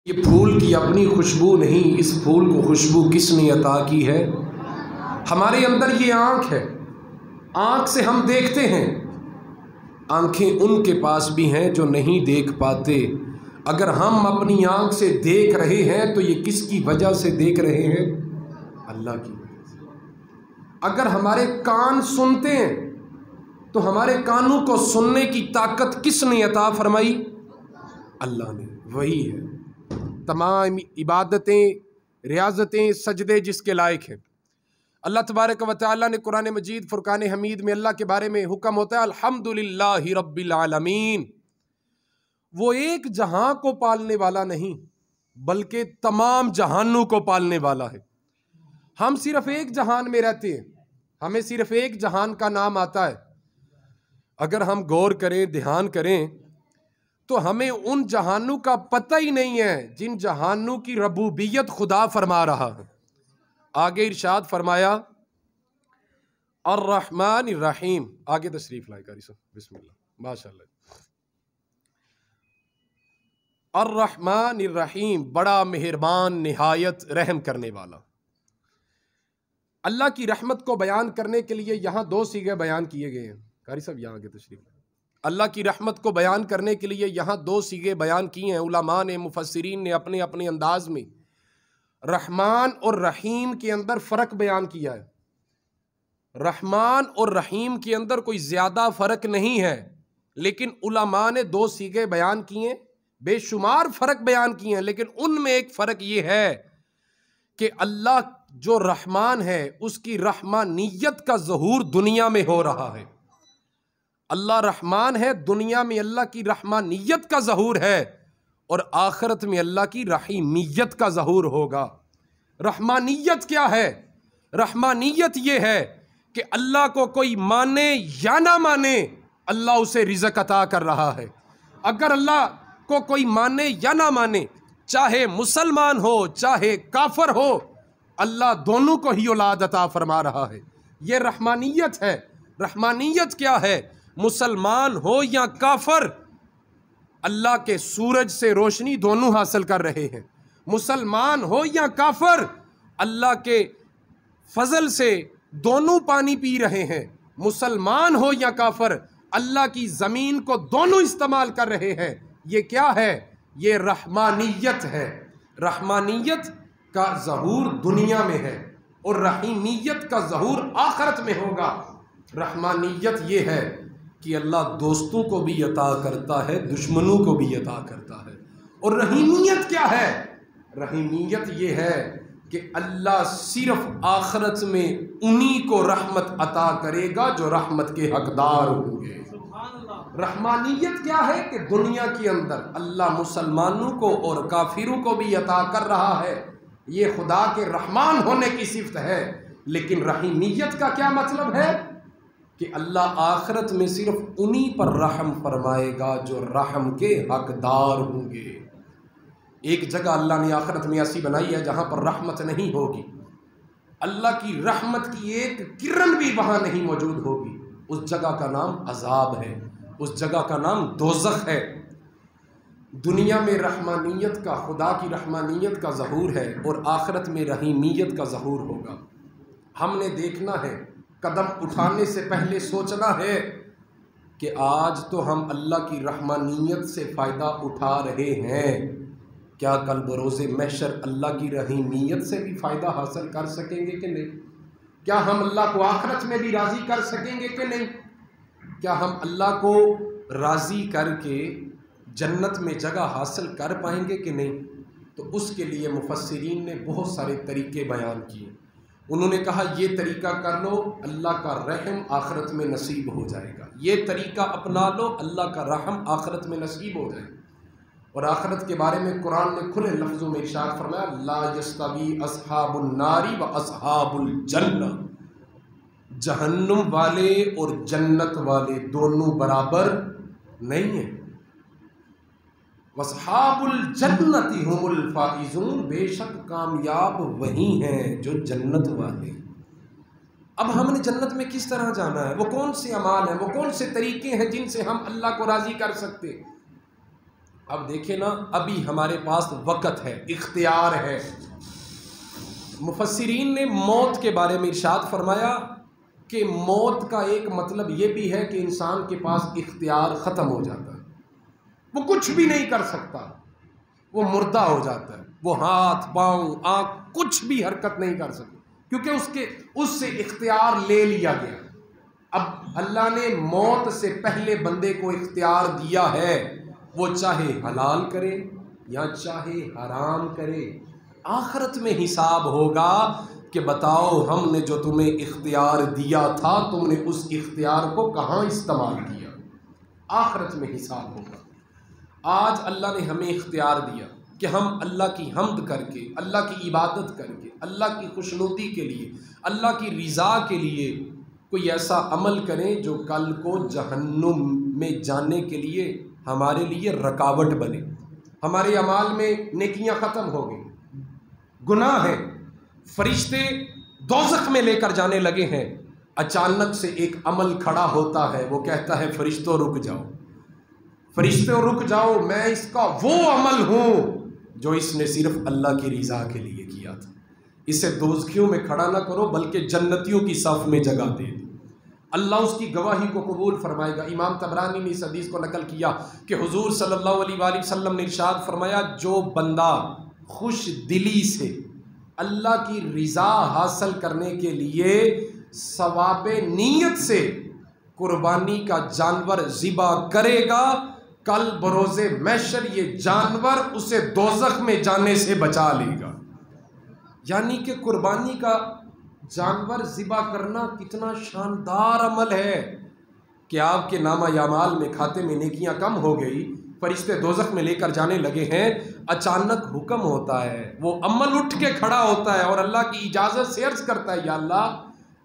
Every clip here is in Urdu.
یہ پھول کی اپنی خوشبو نہیں، اس پھول کو خوشبو کس نے عطا کی ہے؟ ہمارے اندر یہ آنکھ ہے، آنکھ سے ہم دیکھتے ہیں، آنکھیں ان کے پاس بھی ہیں جو نہیں دیکھ پاتے۔ اگر ہم اپنی آنکھ سے دیکھ رہے ہیں تو یہ کس کی وجہ سے دیکھ رہے ہیں؟ اللہ کی وجہ سے۔ اگر ہمارے کان سنتے ہیں تو ہمارے کانوں کو سننے کی طاقت کس نے عطا فرمائی؟ اللہ نے۔ وہی ہے تمام عبادتیں، ریاضتیں، سجدے جس کے لائق ہیں۔ اللہ تبارک و تعالیٰ نے قرآن مجید فرقان حمید میں اللہ کے بارے میں حکم ہوتا ہے الحمدللہ رب العالمین۔ وہ ایک جہاں کو پالنے والا نہیں بلکہ تمام جہانوں کو پالنے والا ہے۔ ہم صرف ایک جہان میں رہتے ہیں، ہمیں صرف ایک جہان کا نام آتا ہے۔ اگر ہم غور کریں، دھیان کریں تو ہمیں ان جہانوں کا پتہ ہی نہیں ہے جن جہانوں کی ربوبیت خدا فرما رہا ہے۔ آگے ارشاد فرمایا الرحمن الرحیم۔ آگے تشریف لائے قاری صاحب، بسم اللہ، ماشاءاللہ۔ الرحمن الرحیم، بڑا مہربان، نہایت رحم کرنے والا۔ اللہ کی رحمت کو بیان کرنے کے لیے یہاں دو صیغے بیان کیے گئے ہیں۔ قاری صاحب یہاں آگے تشریف لائے۔ اللہ کی رحمت کو بیان کرنے کے لیے یہاں دو صیغے بیان کیے ہیں علماء نے، مفسرین نے اپنے اپنے انداز میں۔ رحمان اور رحیم کے اندر فرق بیان کیا ہے۔ رحمان اور رحیم کے اندر کوئی زیادہ فرق نہیں ہے، لیکن علماء نے دو صیغے بیان کیے، بے شمار فرق بیان کیے ہیں، لیکن ان میں ایک فرق یہ ہے کہ اللہ جو رحمان ہے اس کی رحمانیت کا ظہور دنیا میں ہو رہا ہے۔ اللہ رحمان ہے، دنیا میں اللہ کی رحمانیت کا ظہور ہے، اور آخرت میں اللہ کی رحیمیت کا ظہور ہوگا۔ رحمانیت کیا ہے؟ رحمانیت یہ ہے کہ اللہ کو کوئی مانے یا نہ مانے، اللہ اسے رزق عطا کر رہا ہے۔ اگر اللہ کو کوئی مانے یا نہ مانے، چاہے مسلمان ہو چاہے کافر ہو، اللہ دونوں کو ہی اولاد عطا فرما رہا ہے۔ یہ رحمانیت ہے۔ رحمانیت کیا ہے؟ مسلمان ہو یا کافر، اللہ کے سورج سے روشنی دونوں حاصل کر رہے ہیں۔ مسلمان ہو یا کافر، اللہ کے فضل سے دونوں پانی پی رہے ہیں۔ مسلمان ہو یا کافر، اللہ کی زمین کو دونوں استعمال کر رہے ہیں۔ یہ کیا ہے؟ یہ رحمانیت ہے۔ رحمانیت کا ظہور دنیا میں ہے اور رحیمیت کا ظہور آخرت میں ہوگا۔ رحمانیت یہ ہے کہ اللہ دوستوں کو بھی عطا کرتا ہے، دشمنوں کو بھی عطا کرتا ہے۔ اور رحیمیت کیا ہے؟ رحیمیت یہ ہے کہ اللہ صرف آخرت میں انہی کو رحمت عطا کرے گا جو رحمت کے حقدار ہوں گے۔ رحمانیت کیا ہے کہ دنیا کے اندر اللہ مسلمانوں کو اور کافروں کو بھی عطا کر رہا ہے۔ یہ خدا کے رحمان ہونے کی صفت ہے۔ لیکن رحیمیت کا کیا مطلب ہے؟ کہ اللہ آخرت میں صرف انہی پر رحم فرمائے گا جو رحم کے حقدار ہوں گے۔ ایک جگہ اللہ نے آخرت میں ایسی بنائی ہے جہاں پر رحمت نہیں ہوگی، اللہ کی رحمت کی ایک کرن بھی وہاں نہیں موجود ہوگی۔ اس جگہ کا نام عذاب ہے، اس جگہ کا نام دوزخ ہے۔ دنیا میں رحمانیت کا، خدا کی رحمانیت کا ظہور ہے، اور آخرت میں رحیمیت کا ظہور ہوگا۔ ہم نے دیکھنا ہے، قدم اٹھانے سے پہلے سوچنا ہے کہ آج تو ہم اللہ کی رحمانیت سے فائدہ اٹھا رہے ہیں، کیا کل بروز محشر اللہ کی رحیمیت سے بھی فائدہ حاصل کر سکیں گے کہ نہیں؟ کیا ہم اللہ کو آخرت میں بھی راضی کر سکیں گے کہ نہیں؟ کیا ہم اللہ کو راضی کر کے جنت میں جگہ حاصل کر پائیں گے کہ نہیں؟ تو اس کے لیے مفسرین نے بہت سارے طریقے بیان کیے۔ انہوں نے کہا یہ طریقہ کر لو، اللہ کا رحم آخرت میں نصیب ہو جائے گا۔ یہ طریقہ اپنا لو، اللہ کا رحم آخرت میں نصیب ہو جائے گا۔ اور آخرت کے بارے میں قرآن نے کھلے لفظوں میں ارشاد فرمایا لا یستوی اصحاب النار و اصحاب الجنہ، جہنم والے اور جنت والے دونوں برابر نہیں ہیں۔ وَأَصْحَابُ الْجَنَّةِ هُمُ الْفَائِزُونَ، بے شک کامیاب وہی ہیں جو جنت والے۔ اب ہم نے جنت میں کس طرح جانا ہے؟ وہ کون سے اعمال ہیں، وہ کون سے طریقے ہیں جن سے ہم اللہ کو راضی کر سکتے؟ اب دیکھیں نا، ابھی ہمارے پاس وقت ہے، اختیار ہے۔ مفسرین نے موت کے بارے میں ارشاد فرمایا کہ موت کا ایک مطلب یہ بھی ہے کہ انسان کے پاس اختیار ختم ہو جاتا ہے، وہ کچھ بھی نہیں کر سکتا، وہ مردہ ہو جاتا ہے، وہ ہاتھ پاؤں آنکھ کچھ بھی حرکت نہیں کر سکتا، کیونکہ اس سے اختیار لے لیا گیا۔ اب اللہ نے موت سے پہلے بندے کو اختیار دیا ہے، وہ چاہے حلال کرے یا چاہے حرام کرے۔ آخرت میں حساب ہوگا کہ بتاؤ ہم نے جو تمہیں اختیار دیا تھا تم نے اس اختیار کو کہاں استعمال کیا۔ آخرت میں حساب ہوگا۔ آج اللہ نے ہمیں اختیار دیا کہ ہم اللہ کی حمد کر کے، اللہ کی عبادت کر کے، اللہ کی خوشنودی کے لیے، اللہ کی رضا کے لیے کوئی ایسا عمل کریں جو کل کو جہنم میں جانے کے لیے ہمارے لیے رکاوٹ بنے۔ ہمارے اعمال میں نیکیاں ختم ہو گئی، گناہ ہے، فرشتے دوزخ میں لے کر جانے لگے ہیں، اچانک سے ایک عمل کھڑا ہوتا ہے، وہ کہتا ہے فرشتوں رک جاؤ، فرشتوں رک جاؤ، میں اس کا وہ عمل ہوں جو اس نے صرف اللہ کی رضا کے لیے کیا تھا، اسے دوزخیوں میں کھڑا نہ کرو بلکہ جنتیوں کی صف میں جگہ دے دو۔ اللہ اس کی گواہی کو قبول فرمائے گا۔ امام طبرانی نے اس حدیث کو نقل کیا کہ حضور صلی اللہ علیہ وآلہ وسلم نے ارشاد فرمایا، جو بندہ خوش دلی سے اللہ کی رضا حاصل کرنے کے لیے ثواب نیت سے قربانی کا جانور ذبح کرے گا، کل بروز محشر یہ جانور اسے دوزخ میں جانے سے بچا لے گا۔ یعنی کہ قربانی کا جانور ذبح کرنا کتنا شاندار عمل ہے کہ آپ کے نامہ اعمال میں کھاتے میں نیکیاں کم ہو گئی، فرشتے دوزخ میں لے کر جانے لگے ہیں، اچانک حکم ہوتا ہے، وہ عمل اٹھ کے کھڑا ہوتا ہے اور اللہ کی اجازت سے عرض کرتا ہے، یا اللہ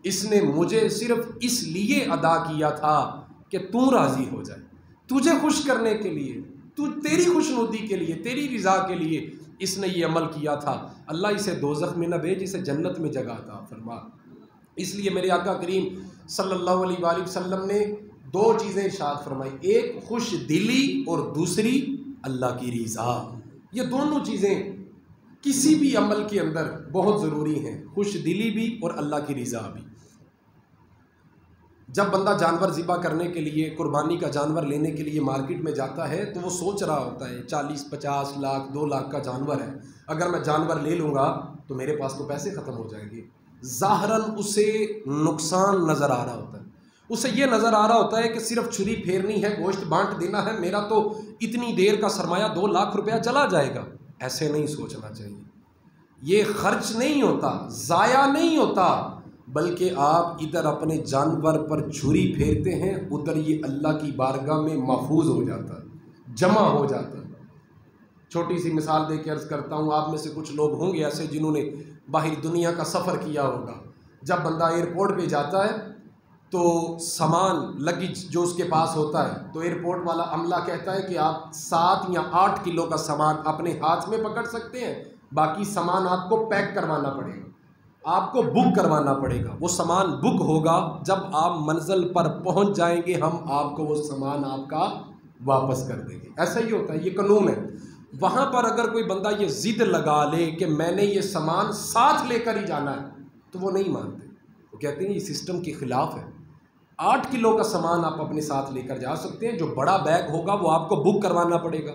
اس نے مجھے صرف اس لیے ادا کیا تھا کہ تو راضی ہو جائے، تجھے خوش کرنے کے لیے، تیری خوشنودی کے لیے، تیری رضا کے لیے اس نے یہ عمل کیا تھا، اللہ اسے دوزخ میں نہ بھیج، اسے جنت میں جگہ عطا فرما۔ اس لیے میرے آقا کریم صلی اللہ علیہ وآلہ وسلم نے دو چیزیں ارشاد فرمائی، ایک خوش دلی اور دوسری اللہ کی رضا۔ یہ دونوں چیزیں کسی بھی عمل کے اندر بہت ضروری ہیں، خوش دلی بھی اور اللہ کی رضا بھی۔ جب بندہ جانور ذبح کرنے کے لیے، قربانی کا جانور لینے کے لیے مارکیٹ میں جاتا ہے تو وہ سوچ رہا ہوتا ہے 40-50 لاکھ 2 لاکھ کا جانور ہے، اگر میں جانور لے لوں گا تو میرے پاس تو پیسے ختم ہو جائیں گے۔ ظاہراً اسے نقصان نظر آ رہا ہوتا ہے، اسے یہ نظر آ رہا ہوتا ہے کہ صرف چھری پھیرنی ہے، گوشت بانٹ دینا ہے، میرا تو اتنی دیر کا سرمایہ 2 لاکھ روپیہ چلا جائے گا۔ ایسے نہیں سوچنا چاہیے، یہ خرچ نہیں ہوتا، ضائع نہیں ہوتا، بلکہ آپ ادھر اپنے جانور پر چھری پھیرتے ہیں، ادھر یہ اللہ کی بارگاہ میں محفوظ ہو جاتا ہے، جمع ہو جاتا ہے۔ چھوٹی سی مثال دے کے عرض کرتا ہوں، آپ میں سے کچھ لوگ ہوں گے ایسے جنہوں نے باہر دنیا کا سفر کیا ہوگا۔ جب بندہ ایئرپورٹ پہ جاتا ہے تو سامان لگیج جو اس کے پاس ہوتا ہے تو ایئرپورٹ والا عملہ کہتا ہے کہ آپ 7 یا 8 کلو کا سامان اپنے ہاتھ میں پکڑ سکتے ہیں، باقی سامان آپ کو پیک کروانا پڑے گا، آپ کو بک کروانا پڑے گا۔ وہ سامان بک ہوگا، جب آپ منزل پر پہنچ جائیں گے ہم آپ کو وہ سامان آپ کا واپس کر دیں گے۔ ایسا ہی ہوتا ہے، یہ قانون ہے۔ وہاں پر اگر کوئی بندہ یہ ضد لگا لے کہ میں نے یہ سامان ساتھ لے کر ہی جانا ہے تو وہ نہیں مانتے، وہ کہتے ہیں یہ سسٹم کے خلاف ہے۔ 8 کلو کا سامان آپ اپنے ساتھ لے کر جا سکتے ہیں، جو بڑا بیگ ہوگا وہ آپ کو بک کروانا پڑے گا۔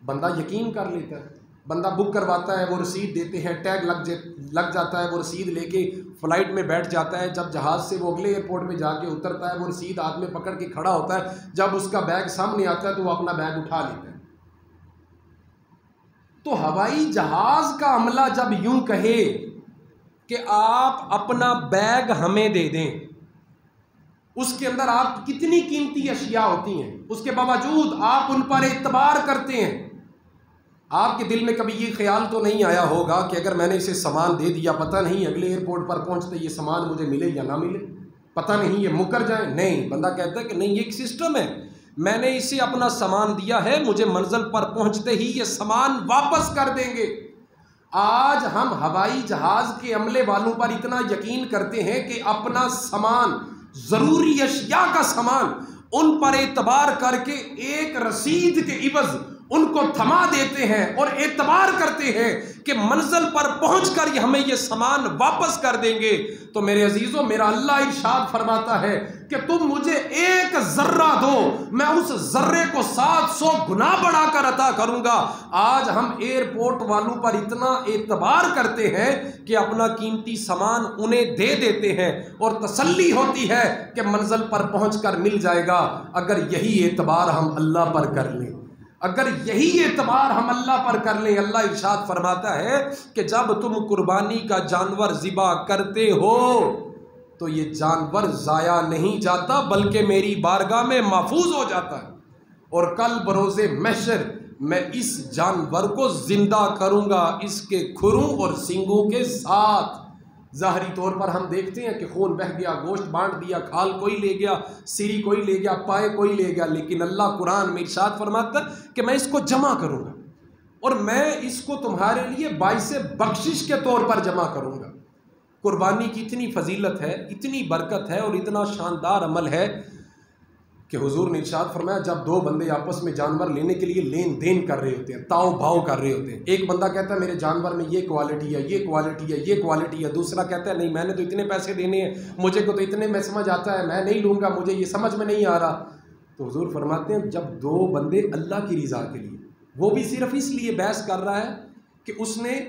بندہ یقین کر لیتا ہے، بندہ بک کرواتا ہے، وہ رسید دیتے ہیں، ٹیگ لگ جاتا ہے، وہ رسید لے کے فلائٹ میں بیٹھ جاتا ہے۔ جب جہاز سے وہ اگلے ایئرپورٹ میں جا کے اترتا ہے، وہ رسید ہاتھ میں پکڑ کے کھڑا ہوتا ہے، جب اس کا بیگ سامنے آتا ہے تو وہ اپنا بیگ اٹھا لیتا ہے۔ تو ہوائی جہاز کا عملہ جب یوں کہے کہ آپ اپنا بیگ ہمیں دے دیں، اس کے اندر آپ کتنی قیمتی اشیاء ہوتی ہیں، اس کے باوجود آپ ان پر اعتبار کرتے ہیں۔ آپ کے دل میں کبھی یہ خیال تو نہیں آیا ہوگا کہ اگر میں نے اسے سامان دے دیا، پتہ نہیں اگلے ایئرپورٹ پر پہنچتے یہ سامان مجھے ملے یا نہ ملے، پتہ نہیں یہ مکر جائیں۔ نہیں، بندہ کہتا ہے کہ نہیں، یہ ایک سسٹم ہے، میں نے اسے اپنا سامان دیا ہے، مجھے منزل پر پہنچتے ہی یہ سامان واپس کر دیں گے۔ آج ہم ہوائی جہاز کے عملے والوں پر اتنا یقین کرتے ہیں کہ اپنا سامان، ضروری اشیاء کا سامان، ان پر اعتبار کر کے ایک رسید کے عوض ان کو تھما دیتے ہیں اور اعتبار کرتے ہیں کہ منزل پر پہنچ کر ہمیں یہ سامان واپس کر دیں گے، تو میرے عزیزوں میرا اللہ ارشاد فرماتا ہے کہ تم مجھے ایک ذرہ دو، میں اس ذرے کو 700 گنا بڑھا کر عطا کروں گا۔ آج ہم ایئرپورٹ والوں پر اتنا اعتبار کرتے ہیں کہ اپنا قیمتی سامان انہیں دے دیتے ہیں اور تسلی ہوتی ہے کہ منزل پر پہنچ کر مل جائے گا۔ اگر یہی اعتبار ہم اللہ پر کر لیں، اگر یہی اعتبار ہم اللہ پر کر لیں، اللہ ارشاد فرماتا ہے کہ جب تم قربانی کا جانور ذبح کرتے ہو تو یہ جانور ضائع نہیں جاتا بلکہ میری بارگاہ میں محفوظ ہو جاتا ہے، اور کل بروز محشر میں اس جانور کو زندہ کروں گا اس کے کھروں اور سینگوں کے ساتھ۔ ظاہری طور پر ہم دیکھتے ہیں کہ خون بہہ گیا، گوشت بانٹ دیا، کھال کوئی لے گیا، سری کوئی لے گیا، پائے کوئی لے گیا، لیکن اللہ قرآن میں ارشاد فرماتا ہے کہ میں اس کو جمع کروں گا اور میں اس کو تمہارے لیے باعث بخشش کے طور پر جمع کروں گا۔ قربانی کی اتنی فضیلت ہے، اتنی برکت ہے اور اتنا شاندار عمل ہے کہ حضور نے ارشاد فرمایا جب دو بندے آپس میں جانور لینے کے لیے لین دین کر رہے ہوتے ہیں، تاؤ بھاؤ کر رہے ہوتے ہیں، ایک بندہ کہتا ہے میرے جانور میں یہ کوالٹی ہے، یہ کوالٹی ہے، یہ کوالٹی ہے، دوسرا کہتا ہے نہیں میں نے تو اتنے پیسے دینے ہیں، مجھے کو تو اتنے میں سمجھ آتا ہے، میں نہیں لوں گا، مجھے یہ سمجھ میں نہیں آ رہا۔ تو حضور فرماتے ہیں جب دو بندے اللہ کی رضا کے لیے، وہ بھی صرف اس لیے بحث کر رہا ہے کہ اس نے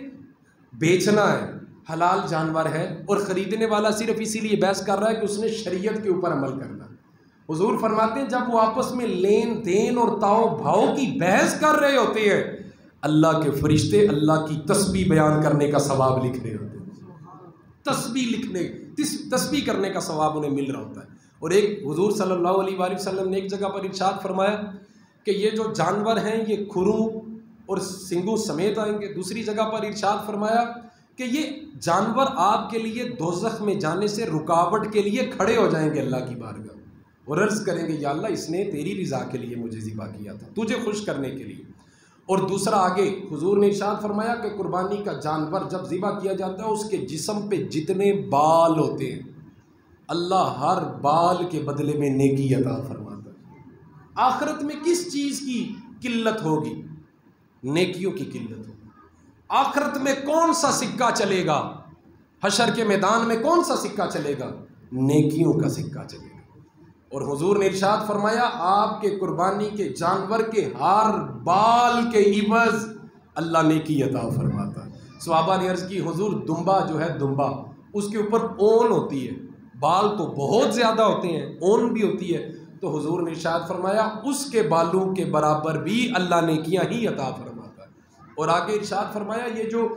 بیچنا ہے، حلال جانور ہے، اور خریدنے والا صرف اسی لیے بحث کر رہا ہے کہ اس نے شریعت کے اوپر عمل کرنا ہے۔ حضور فرماتے ہیں جب وہ آپس میں لین دین اور تاؤ بھاؤ کی بحث کر رہے ہوتے ہیں، اللہ کے فرشتے اللہ کی تسبیح بیان کرنے کا ثواب لکھ رہے ہوتے ہیں، تسبیح کرنے کا ثواب انہیں مل رہا ہوتا ہے۔ اور ایک حضور صلی اللہ علیہ وآلہ وسلم نے ایک جگہ پر ارشاد فرمایا کہ یہ جو جانور ہیں یہ کھروں اور سنگوں سمیت آئیں گے۔ دوسری جگہ پر ارشاد فرمایا کہ یہ جانور آپ کے لیے دوزخ میں جانے سے رکاوٹ کے لیے کھڑے ہو جائیں گے اللہ کی بارگاہ اور عرض کریں گے یا اللہ اس نے تیری رضا کے لیے مجھے ذبح کیا تھا، تجھے خوش کرنے کے لیے۔ اور دوسرا آگے حضور نے ارشاد فرمایا کہ قربانی کا جانور جب ذبح کیا جاتا ہے اس کے جسم پہ جتنے بال ہوتے ہیں اللہ ہر بال کے بدلے میں نیکی عطا فرماتا ہے۔ آخرت میں کس چیز کی قلت ہوگی؟ نیکیوں کی قلت ہوگی۔ آخرت میں کون سا سکہ چلے گا؟ حشر کے میدان میں کون سا سکہ چلے گا؟ نیکیوں کا سکہ چلے گا۔ اور حضور نے ارشاد فرمایا آپ کے قربانی کے جانور کے ہر بال کے عوض اللہ نیکی عطا فرماتا ہے۔ صحابہ نے عرض کی حضور دمبا جو ہے، دمبا اس کے اوپر اون ہوتی ہے، بال تو بہت زیادہ ہوتے ہیں، اون بھی ہوتی ہے، تو حضور نے ارشاد فرمایا اس کے بالوں کے برابر بھی اللہ نیکیاں ہی عطا فرماتا ہے۔ اور آگے ارشاد فرمایا یہ جو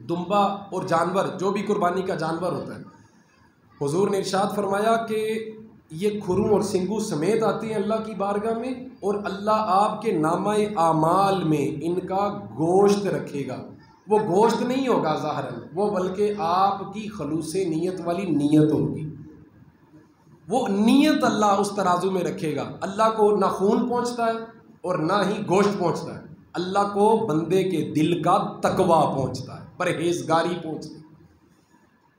دمبا اور جانور جو بھی قربانی کا جانور ہوتا ہے، حضور نے ارشاد فرمایا کہ یہ کھروں اور سنگوں سمیت آتے ہیں اللہ کی بارگاہ میں، اور اللہ آپ کے نامہ اعمال میں ان کا گوشت رکھے گا۔ وہ گوشت نہیں ہوگا ظاہراً، وہ بلکہ آپ کی خلوص نیت والی نیت ہوگی۔ وہ نیت اللہ اس ترازو میں رکھے گا۔ اللہ کو نہ خون پہنچتا ہے اور نہ ہی گوشت پہنچتا ہے، اللہ کو بندے کے دل کا تقویٰ پہنچتا ہے، پرہیزگاری پہنچتی ہے۔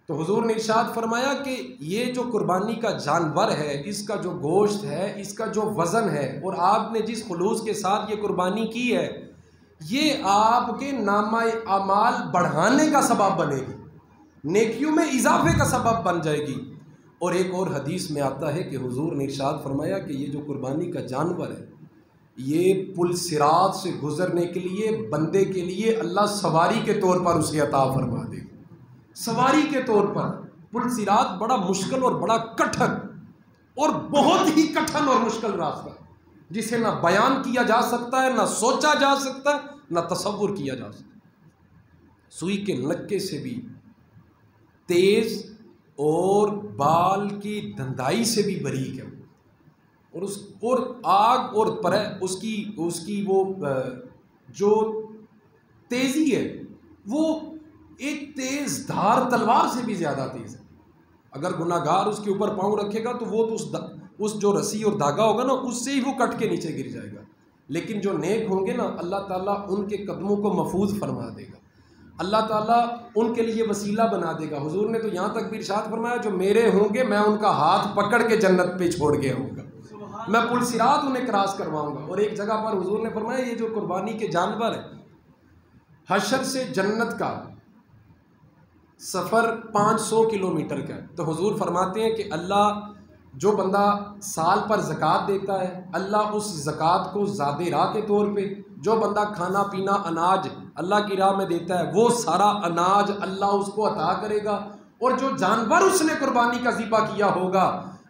تو حضور نے ارشاد فرمایا کہ یہ جو قربانی کا جانور ہے، اس کا جو گوشت ہے، اس کا جو وزن ہے، اور آپ نے جس خلوص کے ساتھ یہ قربانی کی ہے، یہ آپ کے نامہ اعمال بڑھانے کا سبب بنے گی، نیکیوں میں اضافے کا سبب بن جائے گی۔ اور ایک اور حدیث میں آتا ہے کہ حضور نے ارشاد فرمایا کہ یہ جو قربانی کا جانور ہے یہ پل صراط سے گزرنے کے لیے بندے کے لیے اللہ سواری کے طور پر اسے عطا فرما دے گا۔ سواری کے طور پر پل صراط بڑا مشکل اور بڑا کٹھن اور بہت ہی کٹھن اور مشکل راستہ ہے جسے نہ بیان کیا جا سکتا ہے، نہ سوچا جا سکتا ہے، نہ تصور کیا جا سکتا ہے۔ سوئی کے نکے سے بھی تیز اور بال کی دھندائی سے بھی باریک ہے، اور آگ اور اس کی وہ جو تیزی ہے وہ ایک تیز دھار تلوار سے بھی زیادہ تیز ہے۔ اگر گناہ گار اس کے اوپر پاؤں رکھے گا تو وہ تو اس جو رسی اور دھاگا ہوگا نا اس سے ہی وہ کٹ کے نیچے گر جائے گا، لیکن جو نیک ہوں گے نا اللہ تعالیٰ ان کے قدموں کو محفوظ فرما دے گا، اللہ تعالیٰ ان کے لیے وسیلہ بنا دے گا۔ حضور نے تو یہاں تک بھی ارشاد فرمایا جو میرے ہوں گے میں ان کا ہاتھ پکڑ کے جنت پہ چھوڑ گیا ہوں گا، میں پل صراط انہیں کراس کرواؤں گا۔ اور ایک جگہ پر حضور نے فرمایا یہ جو قربانی کے جانور ہیں، حشر سے جنت کا سفر 500 کلومیٹر کا ہے، تو حضور فرماتے ہیں کہ اللہ جو بندہ سال پر زکوٰۃ دیتا ہے، اللہ اس زکوٰۃ کو زاد راہ کے طور پہ، جو بندہ کھانا پینا اناج اللہ کی راہ میں دیتا ہے وہ سارا اناج اللہ اس کو عطا کرے گا، اور جو جانور اس نے قربانی کا ذبح کیا ہوگا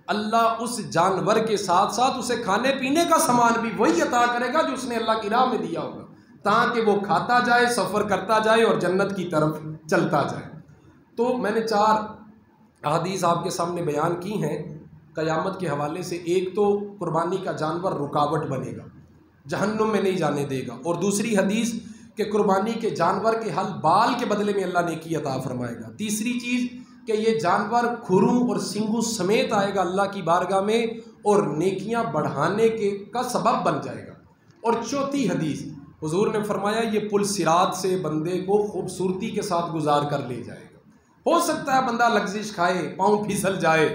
اللہ اس جانور کے ساتھ ساتھ اسے کھانے پینے کا سامان بھی وہی عطا کرے گا جو اس نے اللہ کی راہ میں دیا ہوگا، تاکہ وہ کھاتا جائے، سفر کرتا جائے اور جنت کی طرف چلتا جائے۔ تو میں نے 4 احادیث آپ کے سامنے بیان کی ہیں قیامت کے حوالے سے۔ ایک تو قربانی کا جانور رکاوٹ بنے گا، جہنم میں نہیں جانے دے گا، اور دوسری حدیث کہ قربانی کے جانور کے حل بال کے بدلے میں اللہ نیکی عطا فرمائے گا۔ تیسری چیز کہ یہ جانور کھروں اور سنگوں سمیت آئے گا اللہ کی بارگاہ میں اور نیکیاں بڑھانے کا سبب بن جائے گا۔ اور چوتھی حدیث حضور نے فرمایا یہ پل صراط سے بندے کو خوبصورتی کے ساتھ گزار کر لے جائے گا۔ ہو سکتا ہے بندہ لغزش کھائے، پاؤں پھسل جائے،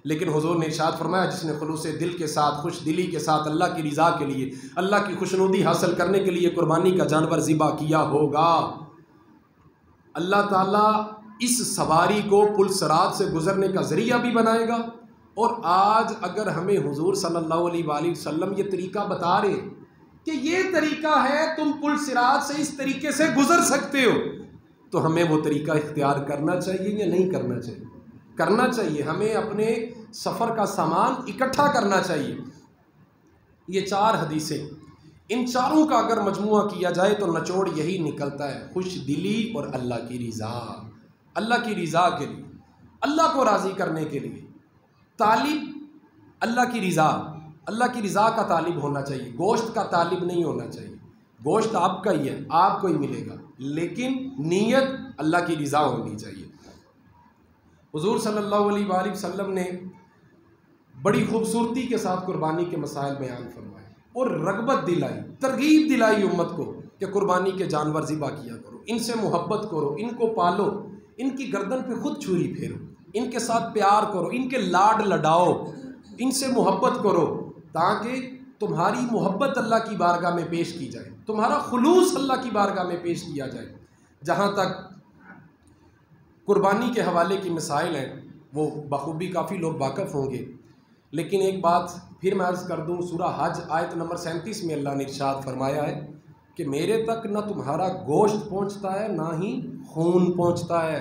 لیکن حضور نے ارشاد فرمایا جس نے خلوص دل کے ساتھ، خوش دلی کے ساتھ اللہ کی رضا کے لیے، اللہ کی خوشنودی حاصل کرنے کے لیے قربانی کا جانور ذبح کیا ہوگا، اللہ تعالیٰ اس سواری کو پل صراط سے گزرنے کا ذریعہ بھی بنائے گا۔ اور آج اگر ہمیں حضور صلی اللہ علیہ وآلہ وسلم یہ طریقہ بتا رہے کہ یہ طریقہ ہے تم پل صراط سے اس طریقے سے گزر سکتے ہو، تو ہمیں وہ طریقہ اختیار کرنا چاہیے یا نہیں کرنا چاہیے؟ کرنا چاہیے۔ ہمیں اپنے سفر کا سامان اکٹھا کرنا چاہیے۔ یہ 4 حدیثیں، ان چاروں کا اگر مجموعہ کیا جائے تو نچوڑ یہی نکلتا ہے، خوش دلی اور اللہ کی رضا، اللہ کی رضا کے لیے، اللہ کو راضی کرنے کے لیے۔ طالب اللہ کی رضا، اللہ کی رضا کا طالب ہونا چاہیے، گوشت کا طالب نہیں ہونا چاہیے۔ گوشت آپ کا ہی ہے، آپ کو ہی ملے گا، لیکن نیت اللہ کی رضا ہونی چاہیے۔ حضور صلی اللہ علیہ وآلہ وسلم نے بڑی خوبصورتی کے ساتھ قربانی کے مسائل بیان فرمائے اور رغبت دلائی، ترغیب دلائی امت کو کہ قربانی کے جانور ذبح کیا کرو، ان سے محبت کرو، ان کو پالو، ان کی گردن پہ خود چھری پھیرو، ان کے ساتھ پیار کرو، ان کے لاڈ لڈاؤ، ان سے محبت کرو، تاکہ تمہاری محبت اللہ کی بارگاہ میں پیش کی جائے، تمہارا خلوص اللہ کی بارگاہ میں پیش کیا جائے۔ جہاں تک قربانی کے حوالے کی مسائل ہیں وہ بخوبی کافی لوگ واقف ہوں گے، لیکن ایک بات پھر میں عرض کر دوں، سورہ حج آیت نمبر 37 میں اللہ نے ارشاد فرمایا ہے کہ میرے تک نہ تمہارا گوشت پہنچتا ہے نہ ہی خون پہنچتا ہے،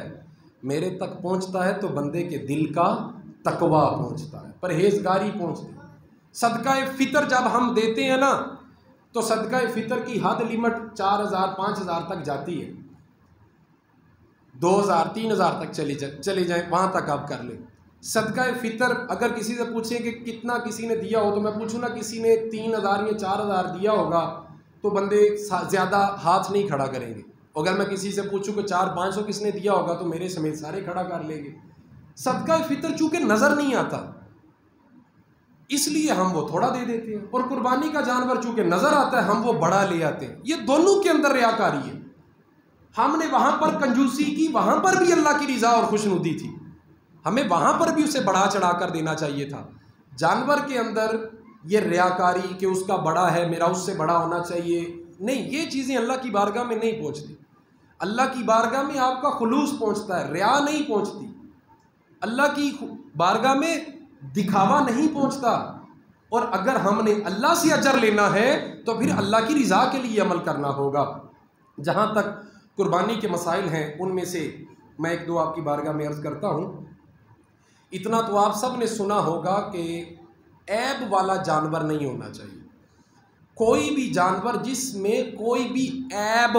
میرے تک پہنچتا ہے تو بندے کے دل کا تقویٰ پہنچتا ہے، پرہیزگاری پہنچتی ہے۔ صدقہ فطر جب ہم دیتے ہیں نا تو صدقہ فطر کی حد لیمٹ 4000 5000 تک جاتی ہے، 2000 3000 تک چلے جائیں، وہاں تک آپ کر لیں۔ صدقہ فطر اگر کسی سے پوچھیں کہ کتنا کسی نے دیا ہو تو میں پوچھوں نا کسی نے 3000 یا 4000 دیا ہوگا تو بندے زیادہ ہاتھ نہیں کھڑا کریں گے، اگر میں کسی سے پوچھوں کہ 400-500 کس نے دیا ہوگا تو میرے سمیت سارے کھڑا کر لیں گے۔ صدقہ فطر چونکہ نظر نہیں آتا اس لیے ہم وہ تھوڑا دے دیتے ہیں، اور قربانی کا جانور چونکہ نظر آتا ہے ہم وہ بڑا لے آتے ہیں۔ یہ دونوں کے اندر ریاکاری ہے، ہم نے وہاں پر کنجوسی کی، وہاں پر بھی اللہ کی رضا اور خوشنودی تھی، ہمیں وہاں پر بھی اسے بڑھا چڑھا کر دینا چاہیے تھا۔ جانور کے اندر یہ ریاکاری کہ اس کا بڑا ہے میرا اس سے بڑا ہونا چاہیے، نہیں، یہ چیزیں اللہ کی بارگاہ میں نہیں پہنچتی۔ اللہ کی بارگاہ میں آپ کا خلوص پہنچتا ہے، ریا نہیں پہنچتی، اللہ کی بارگاہ میں دکھاوا نہیں پہنچتا۔ اور اگر ہم نے اللہ سے اجر لینا ہے تو پھر اللہ کی رضا کے لیے عمل کرنا ہوگا۔ جہاں تک قربانی کے مسائل ہیں ان میں سے میں 1-2 آپ کی بارگاہ میں عرض کرتا ہوں۔ اتنا تو آپ سب نے سنا ہوگا کہ عیب والا جانور نہیں ہونا چاہیے، کوئی بھی جانور جس میں کوئی بھی عیب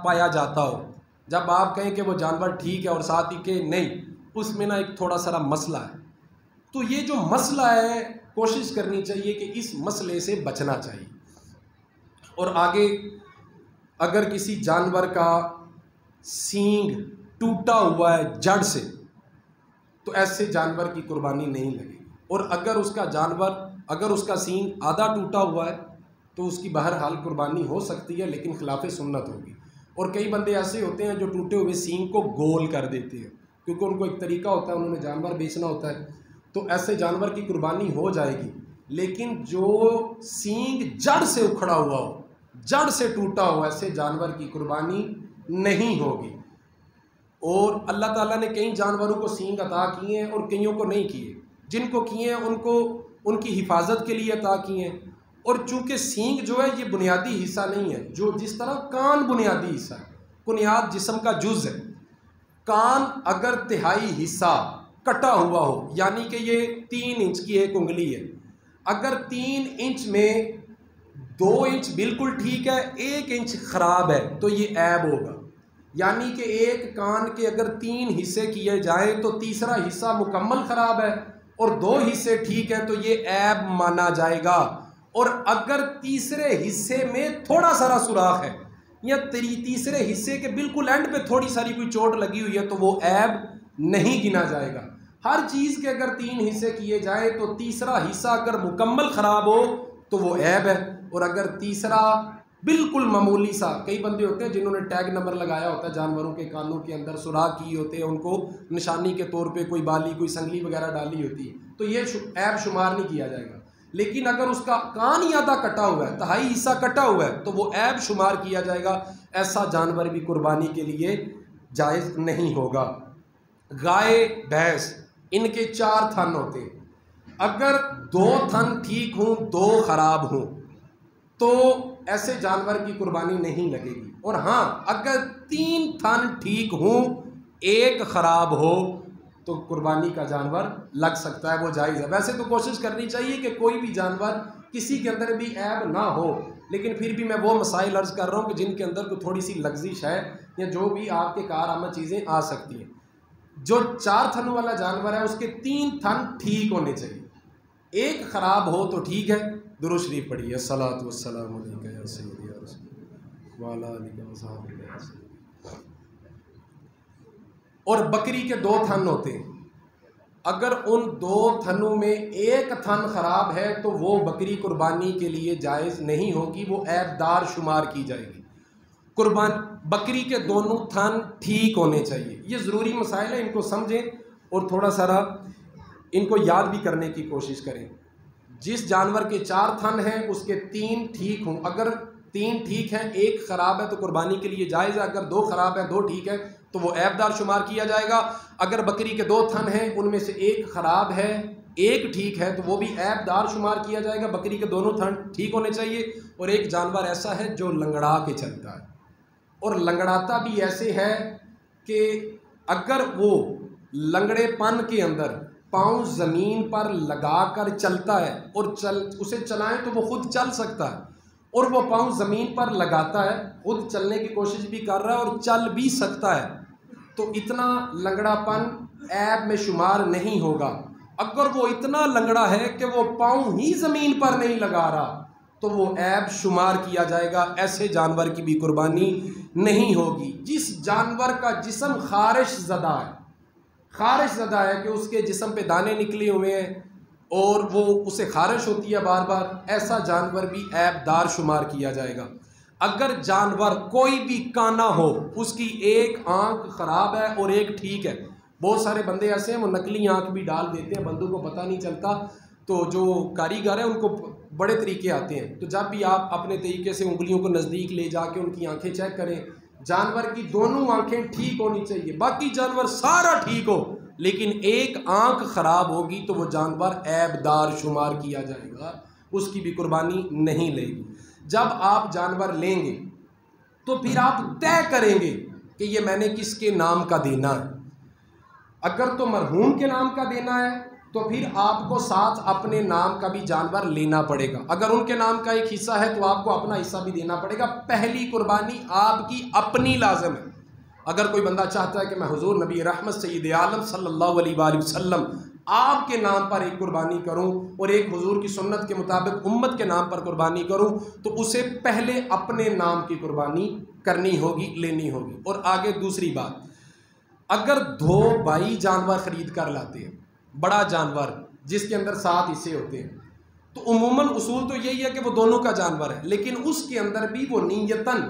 پایا جاتا ہو، جب آپ کہیں کہ وہ جانور ٹھیک ہے اور ساتھ ہی کہ نہیں اس میں نا ایک تھوڑا سا مسئلہ ہے، تو یہ جو مسئلہ ہے کوشش کرنی چاہیے کہ اس مسئلے سے بچنا چاہیے۔ اور آگے اگر کسی جانور کا سینگ ٹوٹا ہوا ہے جڑ سے تو ایسے جانور کی قربانی نہیں لگے گی، اور اگر اس کا سینگ آدھا ٹوٹا ہوا ہے تو اس کی بہرحال قربانی ہو سکتی ہے، لیکن خلاف سنت ہوگی۔ اور کئی بندے ایسے ہوتے ہیں جو ٹوٹے ہوئے سینگ کو گول کر دیتے ہیں، کیونکہ ان کو ایک طریقہ ہوتا ہے، انہوں نے جانور بیچنا ہوتا ہے، تو ایسے جانور کی قربانی ہو جائے گی، لیکن جو سینگ جڑ سے اکھڑا ہوا ہو، جڑ سے ٹوٹا ہو، ایسے جانور کی قربانی نہیں ہوگی۔ اور اللہ تعالیٰ نے کئی جانوروں کو سینگ عطا کیے ہیں اور کئیوں کو نہیں کیے، جن کو کیے ہیں ان کو ان کی حفاظت کے لیے عطا کیے ہیں۔ اور چونکہ سینگ جو ہے یہ بنیادی حصہ نہیں ہے، جو جس طرح کان بنیادی حصہ ہے، بنیاد جسم کا جز ہے، کان اگر تہائی حصہ کٹا ہوا ہو، یعنی کہ یہ 3 انچ کی ایک انگلی ہے، اگر 3 انچ میں 2 انچ بالکل ٹھیک ہے، 1 انچ خراب ہے تو یہ عیب ہوگا۔ یعنی کہ ایک کان کے اگر 3 حصے کیے جائیں تو تیسرا حصہ مکمل خراب ہے اور 2 حصے ٹھیک ہے تو یہ عیب مانا جائے گا۔ اور اگر تیسرے حصے میں تھوڑا سارا سوراخ ہے یا تیسرے حصے کے بالکل اینڈ پہ تھوڑی ساری کوئی چوٹ لگی ہوئی ہے تو وہ عیب نہیں گنا جائے گا۔ ہر چیز کے اگر 3 حصے کیے جائیں تو تیسرا حصہ اگر مکمل خراب ہو تو وہ عیب ہے، اور اگر تیسرا بالکل معمولی سا، کئی بندے ہوتے ہیں جنہوں نے ٹیگ نمبر لگایا ہوتا ہے جانوروں کے کانوں کے اندر، سوراخ کیے ہوتے ہیں، ان کو نشانی کے طور پہ کوئی بالی کوئی سنگلی وغیرہ ڈالی ہوتی ہے، تو یہ عیب شمار نہیں کیا جائے گا۔ لیکن اگر اس کا کان ہی آدھا کٹا ہوا ہے، تہائی حصہ کٹا ہوا ہے، تو وہ عیب شمار کیا جائے گا۔ ایسا جانور بھی قربانی کے لیے جائز نہیں ہوگا۔ گائے بھینس ان کے 4 تھن ہوتے ہیں، اگر 2 تھن ٹھیک ہوں 2 خراب ہوں تو ایسے جانور کی قربانی نہیں لگے گی، اور ہاں اگر 3 تھن ٹھیک ہوں 1 خراب ہو تو قربانی کا جانور لگ سکتا ہے، وہ جائز ہے۔ ویسے تو کوشش کرنی چاہیے کہ کوئی بھی جانور کسی کے اندر بھی عیب نہ ہو، لیکن پھر بھی میں وہ مسائل عرض کر رہا ہوں کہ جن کے اندر کوئی تھوڑی سی لغزش ہے یا جو بھی آپ کے کارآمد چیزیں آ سکتی ہیں۔ جو 4 تھنوں والا جانور ہے اس کے 3 تھن ٹھیک ہونے چاہیے، 1 خراب ہو تو ٹھیک ہے۔ درود شریف پڑھیے، الصلاۃ والسلام علیک یا سیدی یا رسول وعلی آلہ وصحبہ۔ اور بکری کے 2 تھن ہوتے ہیں، اگر ان 2 تھنوں میں 1 تھن خراب ہے تو وہ بکری قربانی کے لیے جائز نہیں ہوگی، وہ عیب دار شمار کی جائے گی۔ بکری کے دونوں تھن ٹھیک ہونے چاہیے۔ یہ ضروری مسائل ہیں، ان کو سمجھیں اور تھوڑا سارا ان کو یاد بھی کرنے کی کوشش کریں۔ جس جانور کے 4 تھن ہیں اس کے 3 ٹھیک ہوں، اگر 3 ٹھیک ہیں 1 خراب ہے تو قربانی کے لیے جائز ہے، اگر 2 خراب ہے 2 ٹھیک ہے تو وہ عیب دار شمار کیا جائے گا۔ اگر بکری کے 2 تھن ہیں ان میں سے 1 خراب ہے 1 ٹھیک ہے تو وہ بھی عیب دار شمار کیا جائے گا۔ بکری کے دونوں تھن ٹھیک ہونے چاہیے۔ اور ایک جانور ایسا ہے جو لنگڑا کے چلتا ہے، اور لنگڑاتا بھی ایسے ہے کہ اگر وہ لنگڑے پن کے اندر پاؤں زمین پر لگا کر چلتا ہے اور اسے چلائیں تو وہ خود چل سکتا ہے، اور وہ پاؤں زمین پر لگاتا ہے، خود چلنے کی کوشش بھی کر رہا ہے اور چل بھی سکتا ہے، تو اتنا لنگڑا پن عیب میں شمار نہیں ہوگا۔ اگر وہ اتنا لنگڑا ہے کہ وہ پاؤں ہی زمین پر نہیں لگا رہا تو وہ عیب شمار کیا جائے گا، ایسے جانور کی بھی قربانی نہیں ہوگی۔ جس جانور کا جسم خارش زدہ ہے، خارش زدہ ہے کہ اس کے جسم پہ دانے نکلے ہوئے ہیں اور وہ اسے خارش ہوتی ہے بار بار، ایسا جانور بھی عیب دار شمار کیا جائے گا۔ اگر جانور کوئی بھی کانا ہو، اس کی 1 آنکھ خراب ہے اور 1 ٹھیک ہے، بہت سارے بندے ایسے ہیں وہ نقلی آنکھ بھی ڈال دیتے ہیں، بندوں کو پتہ نہیں چلتا، تو جو کاریگر ہیں ان کو بڑے طریقے آتے ہیں، تو جب بھی آپ اپنے طریقے سے انگلیوں کو نزدیک لے جا کے ان کی آنکھیں چیک کریں، جانور کی دونوں آنکھیں ٹھیک ہونی چاہیے، باقی جانور سارا ٹھیک ہو لیکن 1 آنکھ خراب ہوگی تو وہ جانور عیب دار شمار کیا جائے گا، اس کی بھی قربانی نہیں لے گی۔ جب آپ جانور لیں گے تو پھر آپ طے کریں گے کہ یہ میں نے کس کے نام کا دینا ہے۔ اگر تو مرحوم کے نام کا دینا ہے تو پھر آپ کو ساتھ اپنے نام کا بھی جانور لینا پڑے گا، اگر ان کے نام کا 1 حصہ ہے تو آپ کو اپنا حصہ بھی دینا پڑے گا۔ پہلی قربانی آپ کی اپنی لازم ہے۔ اگر کوئی بندہ چاہتا ہے کہ میں حضور نبی رحمت سید عالم صلی اللہ علیہ وآلہ وسلم آپ کے نام پر 1 قربانی کروں اور 1 حضور کی سنت کے مطابق امت کے نام پر قربانی کروں، تو اسے پہلے اپنے نام کی قربانی کرنی ہوگی، لینی ہوگی۔ اور آگے دوسری بات، اگر 2 بھائی جانور خرید کر لاتے ہیں، بڑا جانور جس کے اندر 7 حصے ہوتے ہیں، تو عموماً اصول تو یہی ہے کہ وہ دونوں کا جانور ہے، لیکن اس کے اندر بھی وہ نیتاً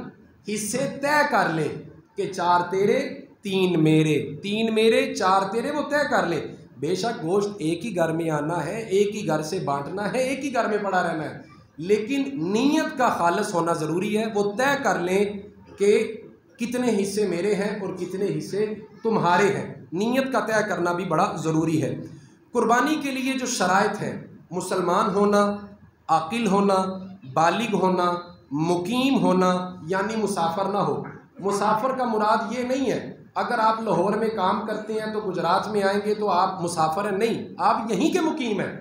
حصے طے کر لیں کہ 4 تیرے 3 میرے، 3 میرے 4 تیرے، وہ طے کر لیں۔ بے شک گوشت ایک ہی گھر میں آنا ہے، ایک ہی گھر سے بانٹنا ہے، ایک ہی گھر میں پڑا رہنا ہے، لیکن نیت کا خالص ہونا ضروری ہے۔ وہ طے کر لیں کہ کتنے حصے میرے ہیں اور کتنے حصے تمہارے ہیں، نیت کا طے کرنا بھی بڑا ضروری ہے۔ قربانی کے لیے جو شرائط ہیں، مسلمان ہونا، عاقل ہونا، بالغ ہونا، مقیم ہونا، یعنی مسافر نہ ہو۔ مسافر کا مراد یہ نہیں ہے اگر آپ لاہور میں کام کرتے ہیں تو گجرات میں آئیں گے تو آپ مسافر ہیں، نہیں، آپ یہیں کے مقیم ہیں۔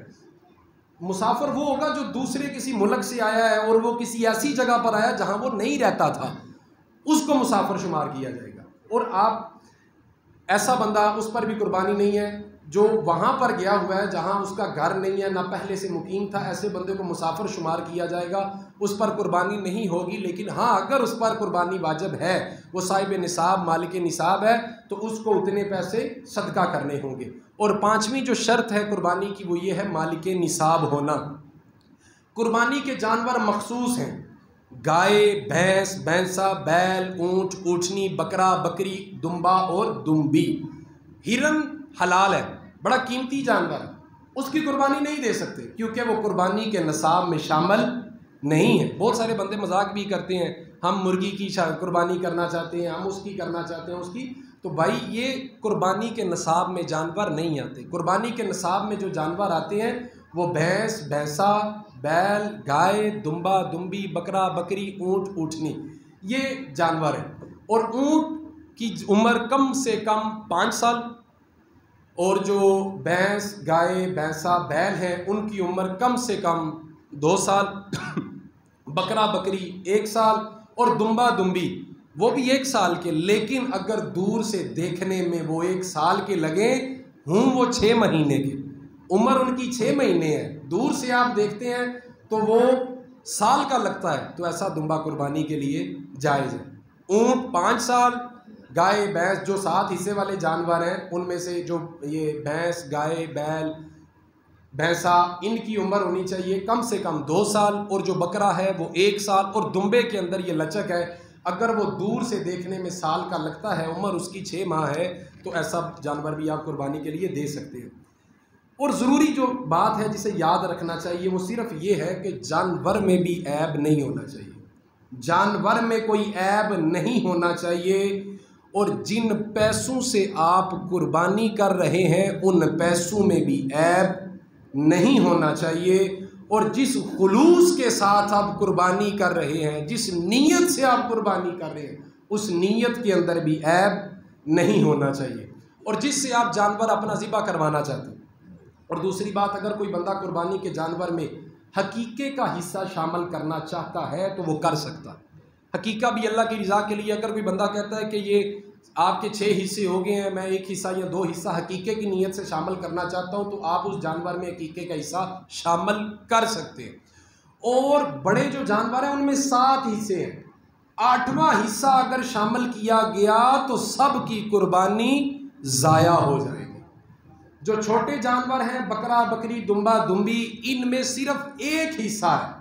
مسافر وہ ہوگا جو دوسرے کسی ملک سے آیا ہے اور وہ کسی ایسی جگہ پر آیا جہاں وہ نہیں رہتا تھا، اس کو مسافر شمار کیا جائے گا۔ اور آپ ایسا بندہ، اس پر بھی قربانی نہیں ہے جو وہاں پر گیا ہوا ہے جہاں اس کا گھر نہیں ہے، نہ پہلے سے مقیم تھا، ایسے بندے کو مسافر شمار کیا جائے گا، اس پر قربانی نہیں ہوگی۔ لیکن ہاں، اگر اس پر قربانی واجب ہے، وہ صاحب نصاب، مالک نصاب ہے، تو اس کو اتنے پیسے صدقہ کرنے ہوں گے۔ اور پانچویں جو شرط ہے قربانی کی وہ یہ ہے مالک نصاب ہونا۔ قربانی کے جانور مخصوص ہیں، گائے، بھینس، بھینسا، بیل، اونٹ، اونٹنی، بکرا، بکری، دمبا اور دمبی۔ ہرن حلال ہے، بڑا قیمتی جانور ہے، اس کی قربانی نہیں دے سکتے کیونکہ وہ قربانی کے نصاب میں شامل نہیں ہے۔ بہت سارے بندے مذاق بھی کرتے ہیں، ہم مرغی کی قربانی کرنا چاہتے ہیں، ہم اس کی کرنا چاہتے ہیں، اس کی، تو بھائی یہ قربانی کے نصاب میں جانور نہیں آتے۔ قربانی کے نصاب میں جو جانور آتے ہیں وہ بھینس، بھینسا، بیل، گائے، دمبا، دمبی، بکرا، بکری، اونٹ، اونٹنی، یہ جانور ہیں۔ اور اونٹ کی عمر کم سے کم 5 سال، اور جو بھینس، گائے، بھینسا، بیل ہیں ان کی عمر کم سے کم 2 سال، بکرا، بکری 1 سال، اور دمبا، دمبی وہ بھی 1 سال کے، لیکن اگر دور سے دیکھنے میں وہ 1 سال کے لگیں ہوں، وہ 6 مہینے کے، عمر ان کی 6 مہینے ہے، دور سے آپ دیکھتے ہیں تو وہ سال کا لگتا ہے، تو ایسا دمبا قربانی کے لیے جائز ہے۔ اونٹ 5 سال، گائے، بھینس جو 7 حصے والے جانور ہیں ان میں سے جو یہ بھینس، گائے، بیل، بھینسا، ان کی عمر ہونی چاہیے کم سے کم 2 سال، اور جو بکرا ہے وہ 1 سال، اور دمبے کے اندر یہ لچک ہے، اگر وہ دور سے دیکھنے میں سال کا لگتا ہے، عمر اس کی 6 ماہ ہے، تو ایسا جانور بھی آپ قربانی کے لیے دے سکتے ہیں۔ اور ضروری جو بات ہے جسے یاد رکھنا چاہیے وہ صرف یہ ہے کہ جانور میں بھی عیب نہیں ہونا چاہیے، جانور میں کوئی عیب نہیں ہونا چاہیے، اور جن پیسوں سے آپ قربانی کر رہے ہیں ان پیسوں میں بھی عیب نہیں ہونا چاہیے، اور جس خلوص کے ساتھ آپ قربانی کر رہے ہیں، جس نیت سے آپ قربانی کر رہے ہیں، اس نیت کے اندر بھی عیب نہیں ہونا چاہیے، اور جس سے آپ جانور اپنا ذبح کروانا چاہتے ہیں۔ اور دوسری بات، اگر کوئی بندہ قربانی کے جانور میں حقیقے کا حصہ شامل کرنا چاہتا ہے تو وہ کر سکتا ہے۔ حقیقہ بھی اللہ کی رضا کے لیے، اگر کوئی بندہ کہتا ہے کہ یہ آپ کے 6 حصے ہو گئے ہیں، میں 1 حصہ یا 2 حصہ حقیقے کی نیت سے شامل کرنا چاہتا ہوں، تو آپ اس جانور میں حقیقے کا حصہ شامل کر سکتے ہیں۔ اور بڑے جو جانور ہیں ان میں 7 حصے ہیں، 8واں حصہ اگر شامل کیا گیا تو سب کی قربانی ضائع ہو جائے گی۔ جو چھوٹے جانور ہیں، بکرا، بکری، دمبا، دمبی، ان میں صرف 1 حصہ ہے،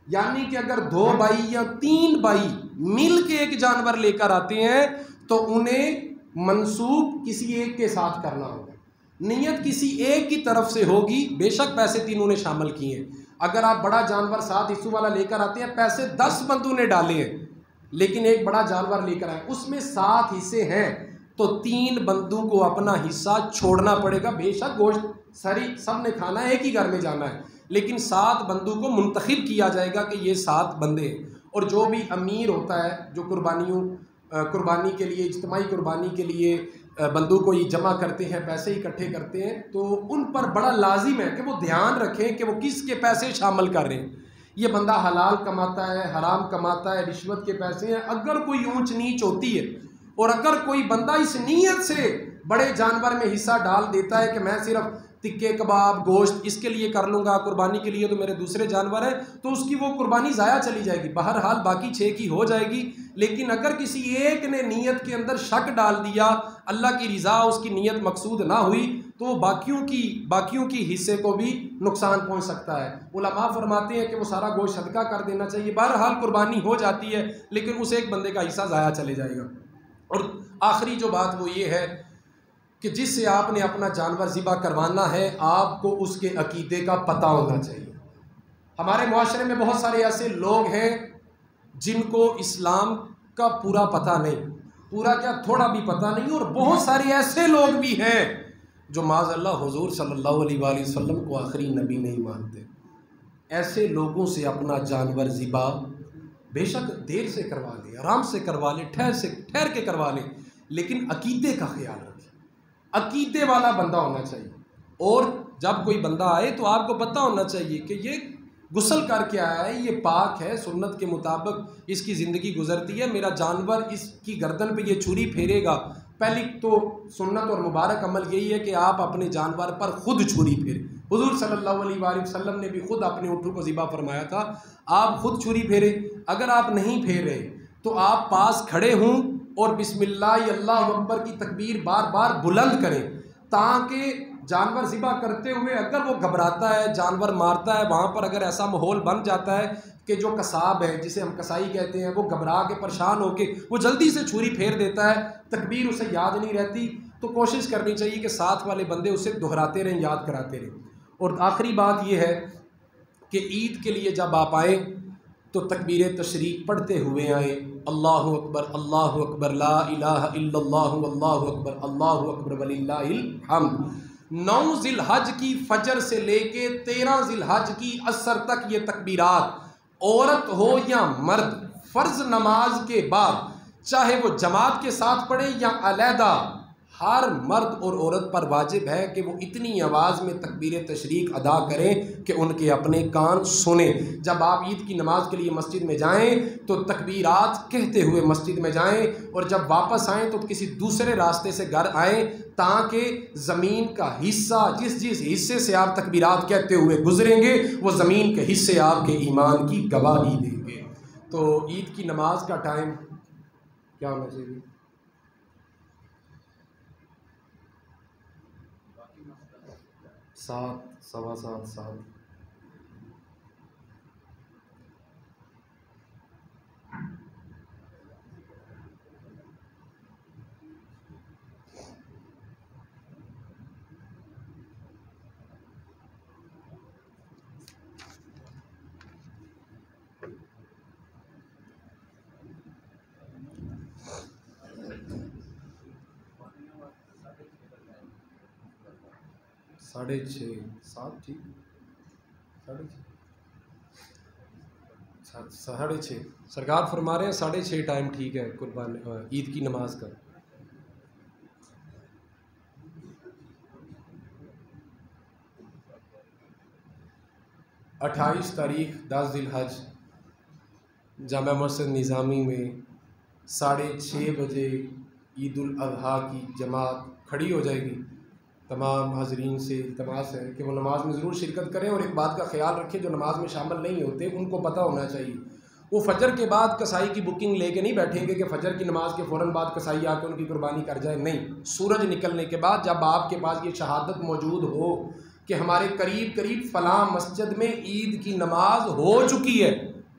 یعنی کہ اگر 2 بھائی یا 3 بھائی مل کے ایک جانور لے کر آتے ہیں تو انہیں منسوب کسی ایک کے ساتھ کرنا ہوگا، نیت کسی ایک کی طرف سے ہوگی، بے شک پیسے تینوں نے شامل کیے ہیں۔ اگر آپ بڑا جانور 7 حصوں والا لے کر آتے ہیں، پیسے 10 بندوں نے ڈالے ہیں، لیکن ایک بڑا جانور لے کر آئے، اس میں 7 حصے ہیں، تو 3 بندوں کو اپنا حصہ چھوڑنا پڑے گا۔ بے شک گوشت سری سب نے کھانا ہے، ایک ہی گھر میں جانا ہے، لیکن 7 بندوں کو منتخب کیا جائے گا کہ یہ 7 بندے ہیں۔ اور جو بھی امیر ہوتا ہے، جو قربانی کے لیے، اجتماعی قربانی کے لیے بندوں کو یہ جمع کرتے ہیں، پیسے اکٹھے کرتے ہیں، تو ان پر بڑا لازم ہے کہ وہ دھیان رکھیں کہ وہ کس کے پیسے شامل کر رہے ہیں۔ یہ بندہ حلال کماتا ہے، حرام کماتا ہے، رشوت کے پیسے ہیں، اگر کوئی اونچ نیچ ہوتی ہے، اور اگر کوئی بندہ اس نیت سے بڑے جانور میں حصہ ڈال دیتا ہے کہ میں صرف تکے کباب، گوشت اس کے لیے کر لوں گا، قربانی کے لیے تو میرے دوسرے جانور ہیں، تو اس کی وہ قربانی ضائع چلی جائے گی۔ بہرحال باقی 6 کی ہو جائے گی، لیکن اگر کسی ایک نے نیت کے اندر شک ڈال دیا، اللہ کی رضا اس کی نیت مقصود نہ ہوئی، تو باقیوں کی حصے کو بھی نقصان پہنچ سکتا ہے۔ علماء فرماتے ہیں کہ وہ سارا گوشت صدقہ کر دینا چاہیے، بہرحال قربانی ہو جاتی ہے، لیکن اس ایک بندے کا حصہ ضائع چلے جائے گا۔ اور آخری جو بات وہ یہ ہے کہ جس سے آپ نے اپنا جانور ذبح کروانا ہے آپ کو اس کے عقیدے کا پتہ ہونا چاہیے۔ ہمارے معاشرے میں بہت سارے ایسے لوگ ہیں جن کو اسلام کا پورا پتہ نہیں، پورا کیا تھوڑا بھی پتہ نہیں، اور بہت سارے ایسے لوگ بھی ہیں جو معاذ اللہ حضور صلی اللہ علیہ وآلہ وسلم کو آخری نبی نہیں مانتے۔ ایسے لوگوں سے اپنا جانور ذبح بے شک دیر سے کروا لیں، آرام سے کروا لیں، ٹھہر کے کروا لیں، لیکن عقیدے کا خیال رکھیں۔ عقیدے والا بندہ ہونا چاہیے، اور جب کوئی بندہ آئے تو آپ کو پتہ ہونا چاہیے کہ یہ غسل کر کے آیا ہے، یہ پاک ہے، سنت کے مطابق اس کی زندگی گزرتی ہے، میرا جانور اس کی گردن پہ یہ چھری پھیرے گا۔ پہلی تو سنت اور مبارک عمل یہی ہے کہ آپ اپنے جانور پر خود چھری پھیریں۔ حضور صلی اللہ علیہ وآلہ وسلم نے بھی خود اپنے اونٹوں کو ذبح فرمایا تھا، آپ خود چھری پھیریں۔ اگر آپ نہیں پھیر رہے تو آپ پاس کھڑے ہوں اور بسم اللہ اللہ اکبر کی تکبیر بار بار بلند کریں، تاکہ جانور ذبح کرتے ہوئے اگر وہ گھبراتا ہے، جانور مارتا ہے، وہاں پر اگر ایسا ماحول بن جاتا ہے کہ جو قصاب ہے جسے ہم قصائی کہتے ہیں، وہ گھبرا کے پریشان ہو کے وہ جلدی سے چھری پھیر دیتا ہے، تکبیر اسے یاد نہیں رہتی، تو کوشش کرنی چاہیے کہ ساتھ والے بندے اسے دہراتے رہیں، یاد کراتے رہیں۔ اور آخری بات یہ ہے کہ عید کے لیے جب آپ آئیں تو تکبیر تشریق پڑھتے ہوئے آئیں، اللہ اکبر لا الہ الا اللہ واللہ اکبر وللہ الحمد۔ 9 ذی الحج کی فجر سے لے کے 13 ذی الحج کی عصر تک یہ تکبیرات، عورت ہو یا مرد، فرض نماز کے بعد چاہے وہ جماعت کے ساتھ پڑھے یا علیحدہ، ہر مرد اور عورت پر واجب ہے کہ وہ اتنی آواز میں تکبیر تشریق ادا کریں کہ ان کے اپنے کان سنیں۔ جب آپ عید کی نماز کے لیے مسجد میں جائیں تو تکبیرات کہتے ہوئے مسجد میں جائیں، اور جب واپس آئیں تو کسی دوسرے راستے سے گھر آئیں، تاکہ زمین کا حصہ جس حصے سے آپ تکبیرات کہتے ہوئے گزریں گے وہ زمین کے حصے آپ کے ایمان کی گواہی دیں گے۔ تو عید کی نماز کا ٹائم کیا ہونا چاہیے؟ 7، 7:15، 7۔ ساڑھے 6، 7 ٹھیک، 6:30 سرکار فرما رہے ہیں 6:30 ٹائم ٹھیک ہے قربان عید کی نماز کا۔ 28 تاریخ 10 ذی الحج جامع مسجد نظامی میں 6:30 بجے عید الاضحیٰ کی جماعت کھڑی ہو جائے گی۔ تمام حاضرین سے التماس ہے کہ وہ نماز میں ضرور شرکت کریں، اور ایک بات کا خیال رکھیں جو نماز میں شامل نہیں ہوتے ان کو پتہ ہونا چاہیے، وہ فجر کے بعد کسائی کی بکنگ لے کے نہیں بیٹھیں گے کہ فجر کی نماز کے فوراً بعد کسائی آ کے ان کی قربانی کر جائے، نہیں، سورج نکلنے کے بعد جب آپ کے پاس یہ شہادت موجود ہو کہ ہمارے قریب فلاں مسجد میں عید کی نماز ہو چکی ہے،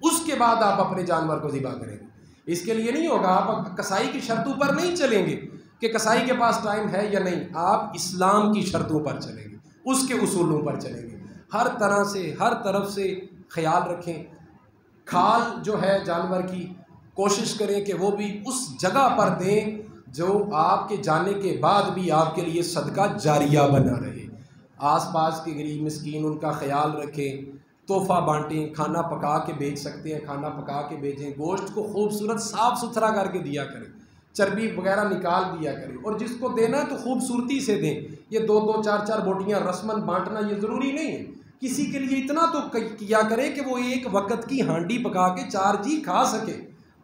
اس کے بعد آپ اپنے جانور کو ذبح کریں گے۔ اس کے لیے نہیں ہوگا آپ کسائی کی شرطوں پر نہیں چلیں گے کہ کسائی کے پاس ٹائم ہے یا نہیں، آپ اسلام کی شرطوں پر چلیں گے، اس کے اصولوں پر چلیں گے۔ ہر طرح سے ہر طرف سے خیال رکھیں، کھال جو ہے جانور کی کوشش کریں کہ وہ بھی اس جگہ پر دیں جو آپ کے جانے کے بعد بھی آپ کے لیے صدقہ جاریہ بنا رہے۔ آس پاس کے غریب مسکین ان کا خیال رکھیں، تحفہ بانٹیں، کھانا پکا کے بیچ سکتے ہیں کھانا پکا کے بیچیں، گوشت کو خوبصورت صاف ستھرا کر کے دیا کریں، چربی وغیرہ نکال دیا کریں، اور جس کو دینا ہے تو خوبصورتی سے دیں۔ یہ 2 4 بوٹیاں رسماً بانٹنا یہ ضروری نہیں ہے، کسی کے لیے اتنا تو کیا کریں کہ وہ ایک وقت کی ہانڈی پکا کے 4 جی کھا سکے۔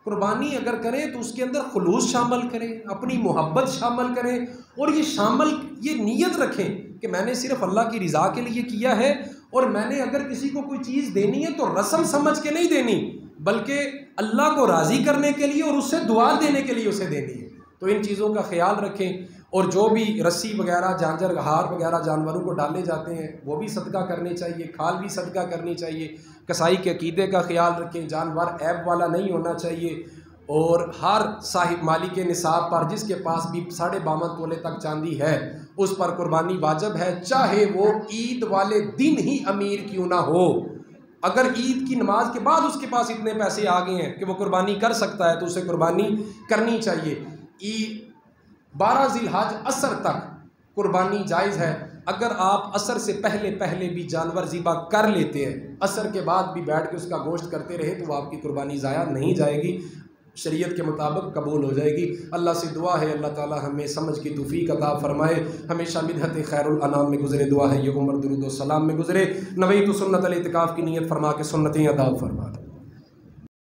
قربانی اگر کریں تو اس کے اندر خلوص شامل کریں، اپنی محبت شامل کریں، اور یہ نیت رکھیں کہ میں نے صرف اللہ کی رضا کے لیے کیا ہے، اور میں نے اگر کسی کو کوئی چیز دینی ہے تو رسم سمجھ کے نہیں دینی، بلکہ اللہ کو راضی کرنے کے لیے اور اس سے دعا دینے کے لیے اسے دینی ہے۔ تو ان چیزوں کا خیال رکھیں، اور جو بھی رسی وغیرہ جانجر ہار وغیرہ جانوروں کو ڈالے جاتے ہیں وہ بھی صدقہ کرنے چاہیے، کھال بھی صدقہ کرنی چاہیے۔ کسائی کے عقیدے کا خیال رکھیں، جانور عیب والا نہیں ہونا چاہیے، اور ہر صاحب مالک نصاب پر جس کے پاس بھی 52.5 تولے تک چاندی ہے اس پر قربانی واجب ہے، چاہے وہ عید والے دن ہی امیر کیوں نہ ہو۔ اگر عید کی نماز کے بعد اس کے پاس اتنے پیسے آ گئے ہیں کہ وہ قربانی کر سکتا ہے تو اسے قربانی کرنی چاہیے۔ 12 ذی الحج عصر تک قربانی جائز ہے۔ اگر آپ عصر سے پہلے بھی جانور ذبح کر لیتے ہیں، عصر کے بعد بھی بیٹھ کے اس کا گوشت کرتے رہے تو وہ آپ کی قربانی ضائع نہیں جائے گی، شریعت کے مطابق قبول ہو جائے گی۔ اللہ سے دعا ہے اللہ تعالی ہمیں سمجھ کی توفیق عطا فرمائے، ہمیشہ مدحت خیر الانام میں گزرے، دعا ہے یہ عمر درود و سلام میں گزرے، نویت سنت الاعتکاف کی نیت فرما کے سنتیں ادا فرما دے۔